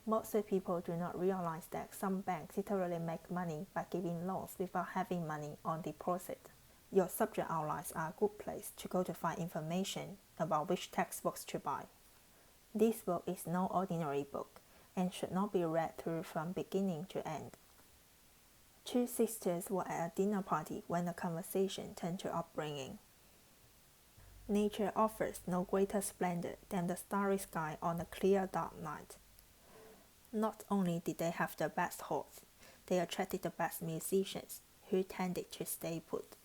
Most people do not realize that some banks literally make money by giving loans without having money on deposit. Your subject outlines are a good place to go to find information about which textbooks to buy. This book is no ordinary book and should not be read through from beginning to end. Two sisters were at a dinner party when the conversation turned to upbringing. Nature offers no greater splendor than the starry sky on a clear dark night. Not only did they have the best horse, they attracted the best musicians, who tended to stay put.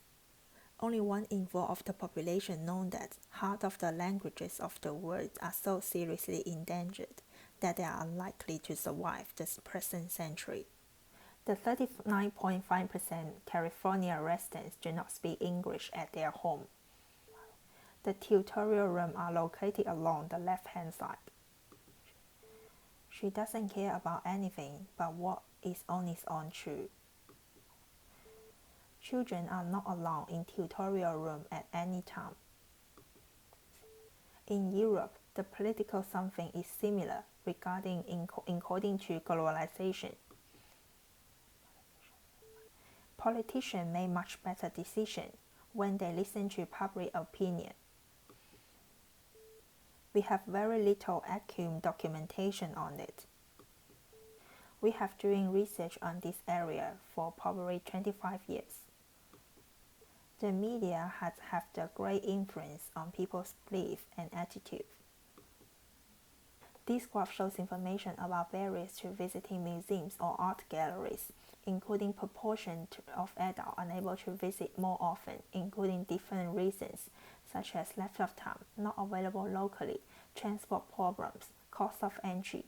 Only 1 in 4 of the population know that half of the languages of the world are so seriously endangered that they are unlikely to survive this present century. The 39.5% California residents do not speak English at their home. The tutorial rooms are located along the left-hand side. She doesn't care about anything but what is on its own true. Children are not allowed in tutorial room at any time. In Europe, the political something is similar regarding according to globalization. Politicians make much better decisions when they listen to public opinion. We have very little accurate documentation on it. We have doing research on this area for probably 25 years. The media has had a great influence on people's beliefs and attitudes. This graph shows information about barriers to visiting museums or art galleries, including proportion of adults unable to visit more often, including different reasons, such as lack of time, not available locally, transport problems, cost of entry,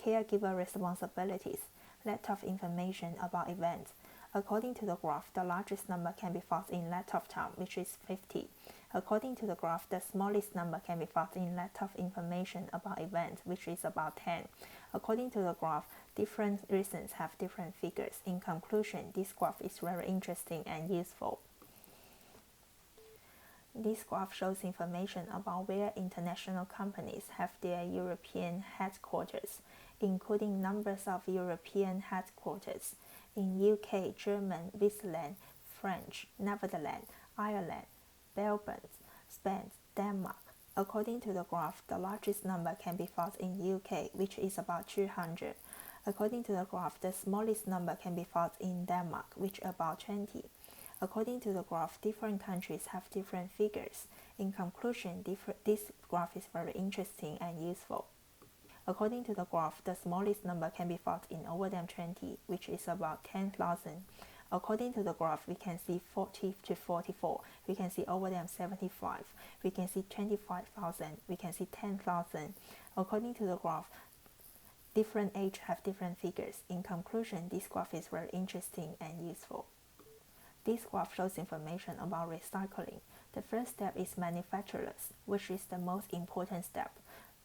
caregiver responsibilities, lack of information about events. According to the graph, the largest number can be found in lack of time, which is 50. According to the graph, the smallest number can be found in lack of information about events, which is about 10. According to the graph, different reasons have different figures. In conclusion, this graph is very interesting and useful. This graph shows information about where international companies have their European headquarters, including numbers of European headquarters in UK, Germany, Switzerland, French, Netherlands, Ireland, Belgium, Spain, Denmark. According to the graph, the largest number can be found in UK, which is about 200. According to the graph, the smallest number can be found in Denmark, which is about 20. According to the graph, different countries have different figures. In conclusion, this graph is very interesting and useful. According to the graph, the smallest number can be found in over than 20, which is about 10,000. According to the graph, we can see 40 to 44. We can see over than 75. We can see 25,000. We can see 10,000. According to the graph, different age have different figures. In conclusion, this graph is very interesting and useful. This graph shows information about recycling. The first step is manufacturers, which is the most important step.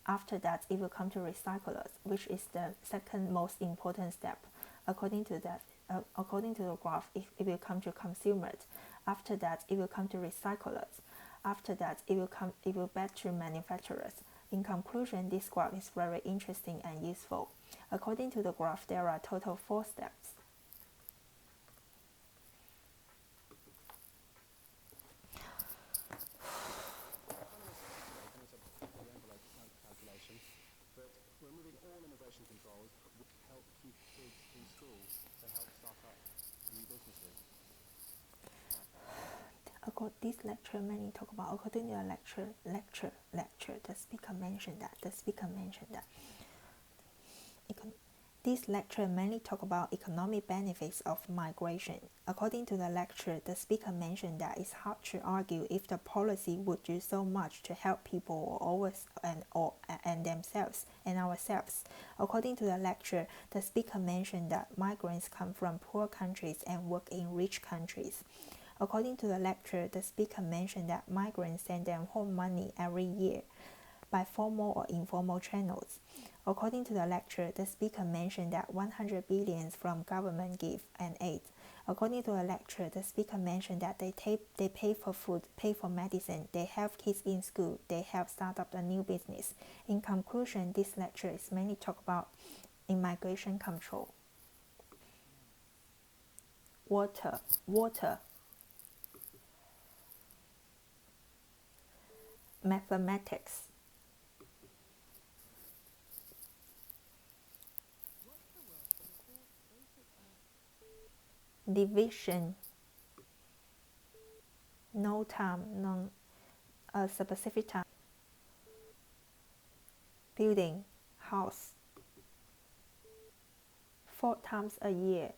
After that, it will come to recyclers, which is the second most important step. According to the graph, it will come to consumers. After that, it will come to recyclers. After that, it will back to manufacturers. In conclusion, this graph is very interesting and useful. According to the graph, there are total 4 steps. This lecture mainly talk about, according to the lecture, the speaker mentioned that. This lecture mainly talk about economic benefits of migration. According to the lecture, the speaker mentioned that it's hard to argue if the policy would do so much to help people and themselves and ourselves. According to the lecture, the speaker mentioned that migrants come from poor countries and work in rich countries. According to the lecture, the speaker mentioned that migrants send them home money every year by formal or informal channels. According to the lecture, the speaker mentioned that 100 billion from government give and aid. According to the lecture, the speaker mentioned that they pay for food, pay for medicine, they help kids in school, they help start up a new business. In conclusion, this lecture is mainly talk about immigration control. Water. Mathematics. Division. No time, a specific time. Building, house. 4 times a year.